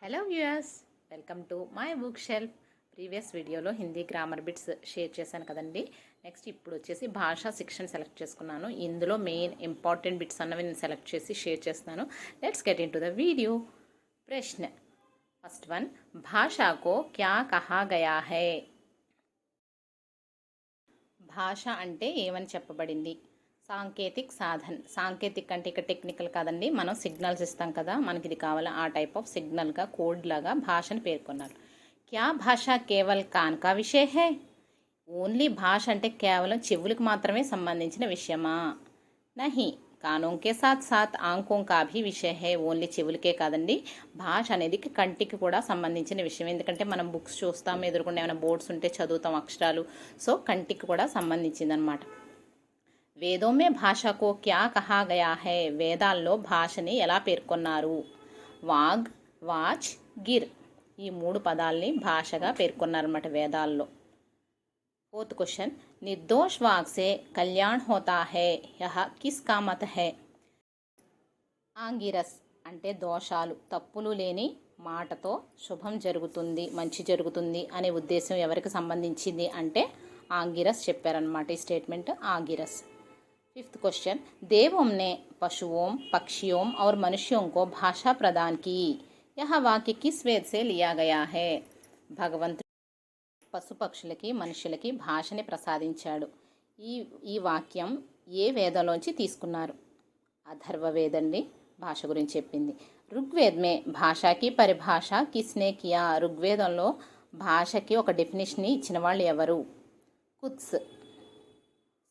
Hello viewers, welcome to my book shelf. Previous వీడియోలో Hindi grammar bits share చేశాను కదండి. Next ఇప్పుడు వచ్చేసి భాషా శిక్షణ సెలెక్ట్ చేసుకున్నాను. ఇందులో మెయిన్ ఇంపార్టెంట్ బిట్స్ అన్నవి నేను సెలెక్ట్ చేసి షేర్ చేస్తాను. Let's get in to the video. ప్రశ్న ఫస్ట్ వన్, భాషాకో క్యా కహా గయా హై? భాష అంటే ఏమని చెప్పబడింది? సాంకేతిక్ సాధన్. సాంకేతిక్ అంటే ఇక టెక్నికల్ కాదండి, మనం సిగ్నల్స్ ఇస్తాం కదా, మనకి ఇది కావాలా ఆ టైప్ ఆఫ్ సిగ్నల్గా కోడ్ లాగా భాషను పేర్కొన్నారు. క్యా భాష కేవల్ కాన్ కా విషయ హై? ఓన్లీ భాష అంటే కేవలం చెవులకు మాత్రమే సంబంధించిన విషయమా? నహి, కానోంకే సాత్ సాత్ ఆంకోం కా భీ విషయ హై. ఓన్లీ చెవులకే కాదండి, భాష అనేది కంటికి కూడా సంబంధించిన విషయం. ఎందుకంటే మనం బుక్స్ చూస్తాం, ఎదురుకుండా ఏమైనా బోర్డ్స్ ఉంటే చదువుతాం అక్షరాలు. సో కంటికి కూడా సంబంధించింది అనమాట. వేదో మే భాషకు క్యా కహా గయా హై? వేదాల్లో భాషని ఎలా పేర్కొన్నారు? వాగ్, వాచ్, గిర్, ఈ మూడు పదాలని భాషగా పేర్కొన్నారన్నమాట వేదాల్లో. ఫోర్త్ క్వశ్చన్, నిర్దోష్ వాగ్ సే కళ్యాణ్ హోతా హై, యహ కిస్ కా మత్ హై? ఆంగిరస్ అంటే దోషాలు, తప్పులు లేని మాటతో శుభం జరుగుతుంది, మంచి జరుగుతుంది అనే ఉద్దేశం ఎవరికి సంబంధించింది అంటే ఆంగిరస్ చెప్పారనమాట ఈ స్టేట్మెంట్. ఆంగిరస్. फिफ्थ क्वेश्चन, देवों ने पशुओं, पक्षियों और मनुष्यों को भाषा प्रदान की, यह वाक्य किस वेद से लिया गया है? భగవంతుడు పశుపక్షులకి మనుషులకి భాషని ప్రసాదించాడు. ఈ వాక్యం ఏ వేదంలోంచి తీసుకున్నారు? అథర్వవేదండి భాష గురించి చెప్పింది. ఋగ్వేద్ మే భాషకి పరిభాష కిస్నే కియా? ఋగ్వేదంలో భాషకి ఒక డెఫినేషన్ ఇచ్చిన వాళ్ళు ఎవరు? కుత్స్.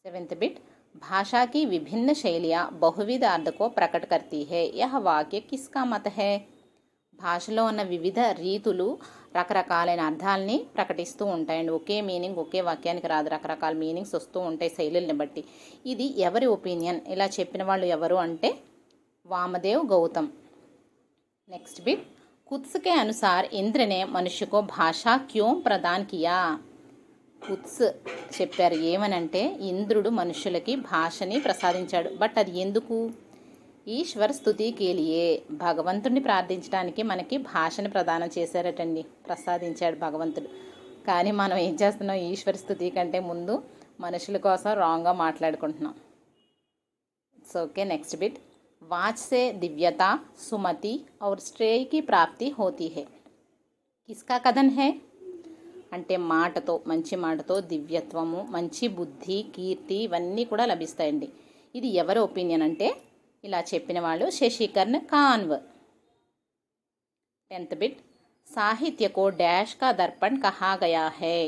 సెవెంత్ బిట్, भाषा की विभिन्न शैलियाँ बहुविध अर्थ को प्रकट करती है, यह वाक्य किसका मत है? భాషలో ఉన్న వివిధ రీతులు రకరకాలైన అర్థాలని ప్రకటిస్తూ ఉంటాయండి. ఒకే మీనింగ్ ఒకే వాక్యానికి రాదు, రకరకాల మీనింగ్స్ వస్తూ ఉంటాయి శైలుల్ని బట్టి. ఇది ఎవరి ఒపీనియన్? ఇలా చెప్పిన వాళ్ళు ఎవరు అంటే వామదేవ్ గౌతమ్. నెక్స్ట్ బిట్, कुत्स के अनुसार इंद्र ने मनुष्य को भाषा क्यों प्रदान किया? కుత్స్ చెప్పారు ఏమనంటే ఇంద్రుడు మనుషులకి భాషని ప్రసాదించాడు. బట్ అది ఎందుకు? ఈశ్వర స్తుతికి లియే, భగవంతుడిని ప్రార్థించడానికి మనకి భాషని ప్రదానం చేశారటండి, ప్రసాదించాడు భగవంతుడు. కానీ మనం ఏం చేస్తున్నాం? ఈశ్వర స్తుతి కంటే ముందు మనుషుల కోసం రాంగ్గా మాట్లాడుకుంటున్నాం. It's okay. నెక్స్ట్ బిట్, వాచ్ సే దివ్యత, సుమతి ఔర్ శ్రేయ్ కి ప్రాప్తి హోతీ హై, కిస్కా కథన్ హై? అంటే మాటతో, మంచి మాటతో దివ్యత్వము, మంచి బుద్ధి, కీర్తి ఇవన్నీ కూడా లభిస్తాయండి. ఇది ఎవరి ఒపీనియన్ అంటే ఇలా చెప్పిన వాళ్ళు శశికర్ణ కాన్వ్. 10th బిట్, సాహిత్య కో డాష్ కా దర్పణ్ కహా గయా హై?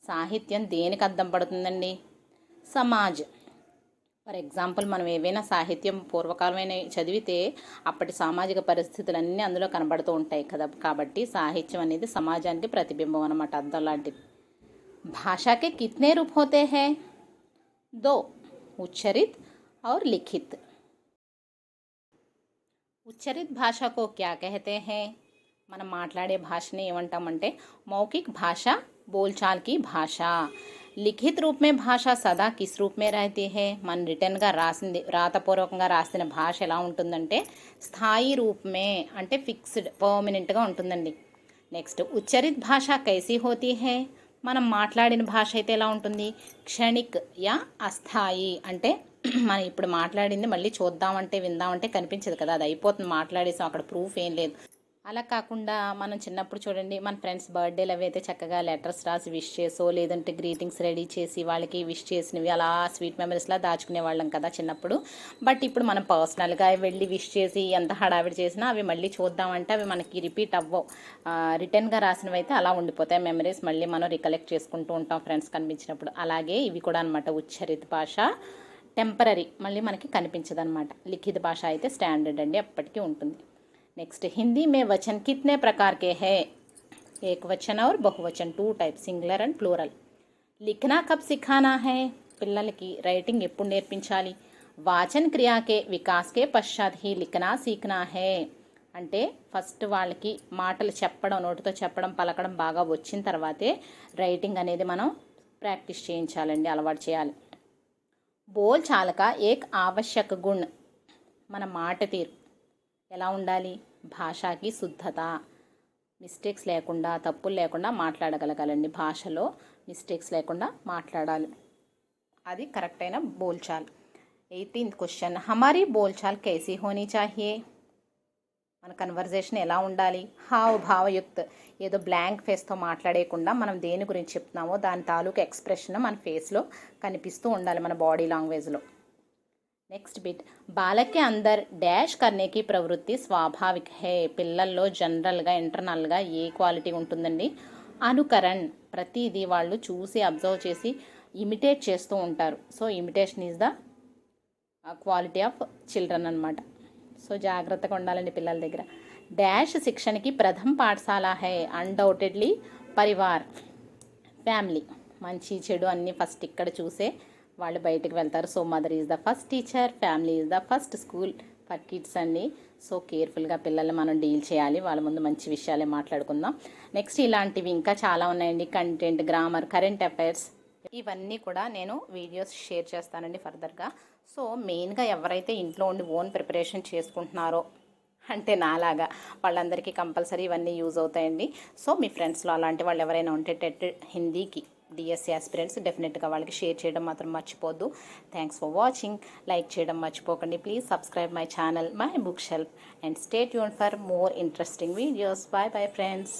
సాహిత్యం దేనికి అద్దం పడుతుందండి? సమాజ్. ఫర్ ఎగ్జాంపుల్ మనం ఏవైనా సాహిత్యం పూర్వకాలమైన చదివితే అప్పటి సామాజిక పరిస్థితులన్నీ అందులో కనబడుతూ ఉంటాయి కదా, కాబట్టి సాహిత్యం అనేది సమాజానికి ప్రతిబింబం అన్నమాట, అద్దం లాంటిది. భాషాకే కిత్నే రూప్ హోతే హై? దో, ఉచ్చరిత్ ఔర్ లిఖిత్. ఉచ్చరిత్ భాషకో క్యా కహతే హై? మనం మాట్లాడే భాషని ఏమంటామంటే మౌఖిక్ భాష, బోల్చాల్కి భాష. లిఖిత్ రూప్ మే భాష సదా కిస్ రూప్ మే రహతీ హై? మనం రిటర్న్గా రాసింది, రాతపూర్వకంగా రాసిన భాష ఎలా ఉంటుందంటే స్థాయి రూప్ మే, అంటే ఫిక్స్డ్, పర్మనెంట్గా ఉంటుందండి. నెక్స్ట్, ఉచ్చరిత్ భాష కైసీ హోతీ హై? మనం మాట్లాడిన భాష అయితే ఎలా ఉంటుంది? క్షణిక్ యా అస్థాయి, అంటే మనం ఇప్పుడు మాట్లాడింది మళ్ళీ చూద్దామంటే విందామంటే కనిపించదు కదా, అది అయిపోతుంది, మాట్లాడేసాం, అక్కడ ప్రూఫ్ ఏం లేదు. అలా కాకుండా మనం చిన్నప్పుడు చూడండి, మన ఫ్రెండ్స్ బర్త్డేలు అవి అయితే చక్కగా లెటర్స్ రాసి విష్ చేసో, లేదంటే గ్రీటింగ్స్ రెడీ చేసి వాళ్ళకి విష్ చేసినవి అలా స్వీట్ మెమరీస్లా దాచుకునే వాళ్ళం కదా చిన్నప్పుడు. బట్ ఇప్పుడు మనం పర్సనల్గా వెళ్ళి విష్ చేసి ఎంత హడావిడి చేసినా అవి మళ్ళీ చూద్దామంటే అవి మనకి రిపీట్ అవ్వవు. రిటర్న్గా రాసినవి అయితే అలా ఉండిపోతాయి మెమరీస్, మళ్ళీ మనం రికలెక్ట్ చేసుకుంటూ ఉంటాం ఫ్రెండ్స్ కనిపించినప్పుడు. అలాగే ఇవి కూడా అనమాట. ఉచ్చరిత భాష టెంపరీ, మళ్ళీ మనకి కనిపించదు అనమాట. లిఖిత భాష అయితే స్టాండర్డ్ అండి, ఎప్పటికీ ఉంటుంది. नेक्स्ट, हिंदी में वचन कितने प्रकार के हैं? एक वचन और बहुवचन, 2 टाइप, सिंगुलर एंड प्लूरल. लिखना कब सिखाना है? పిల్లలకి రైటింగ్ ఎప్పుడు నేర్పించాలి? వాచన్ క్రియాకే వికాస్కే పశ్చాత్ హీ లిఖనా సీఖనా హే, అంటే ఫస్ట్ వాళ్ళకి మాటలు చెప్పడం, నోటితో చెప్పడం, పలకడం బాగా వచ్చిన తర్వాతే రైటింగ్ అనేది మనం ప్రాక్టీస్ చేయించాలండి, అలవాటు చేయాలి. బోల్ చాలక ఏక్ ఆవశ్యక గుణ్, మన మాట తీరు ఎలా ఉండాలి? భాషకి శుద్ధత, మిస్టేక్స్ లేకుండా, తప్పులు లేకుండా మాట్లాడగలగాలండి. భాషలో మిస్టేక్స్ లేకుండా మాట్లాడాలి. అది కరెక్ట్ అయిన బోల్చాల్. 18th question, హమారీ బోల్చాల్ కైసీ honey చాహియే? మన కన్వర్జేషన్ ఎలా ఉండాలి? హావ్ భావయుక్త్, ఏదో బ్లాంక్ ఫేస్తో మాట్లాడేయకుండా మనం దేని గురించి చెప్తున్నామో దాని తాలూకు ఎక్స్ప్రెషన్ మన ఫేస్లో కనిపిస్తూ ఉండాలి, మన బాడీ లాంగ్వేజ్లో. నెక్స్ట్ బిట్, బాలక్ కే అందర్ డాష్ కర్నేకి ప్రవృత్తి స్వాభావిక్ హే. పిల్లల్లో జనరల్గా ఇంటర్నల్గా ఏ క్వాలిటీ ఉంటుందండి? అనుకరణ్. ప్రతిదీ వాళ్ళు చూసి అబ్జర్వ్ చేసి ఇమిటేట్ చేస్తూ ఉంటారు. So imitation is the quality of children అనమాట. సో జాగ్రత్తగా ఉండాలండి పిల్లల దగ్గర. డాష్ శిక్షణకి ప్రథమ పాఠశాల హై. Undoubtedly Parivar, family. మంచి చెడు అన్నీ ఫస్ట్ ఇక్కడ చూసే వాళ్ళు బయటకు వెళ్తారు. So mother is the first teacher, family is the first school for kids అండి. సో కేర్ఫుల్గా పిల్లల్ని మనం డీల్ చేయాలి. వాళ్ళ ముందు మంచి విషయాలే మాట్లాడుకుందాం. నెక్స్ట్ ఇలాంటివి ఇంకా చాలా ఉన్నాయండి. కంటెంట్, గ్రామర్, కరెంట్ అఫైర్స్, ఇవన్నీ కూడా నేను వీడియోస్ షేర్ చేస్తానండి ఫర్దర్గా. సో మెయిన్గా ఎవరైతే ఇంట్లో ఉండి ఓన్ ప్రిపరేషన్ చేసుకుంటున్నారో అంటే నాలాగా వాళ్ళందరికీ కంపల్సరీ ఇవన్నీ యూజ్ అవుతాయండి. సో మీ ఫ్రెండ్స్లో అలాంటి వాళ్ళు ఎవరైనా ఉంటే టెట్ హిందీకి డిఎస్సి ఆస్పిరెంట్స్ డెఫినెట్గా వాళ్ళకి షేర్ చేయడం మాత్రం మర్చిపోద్దు. Thanks for watching. లైక్ చేయడం మర్చిపోకండి. Please subscribe my channel, my book shelf, and stay tune for more interesting videos. Bye bye friends.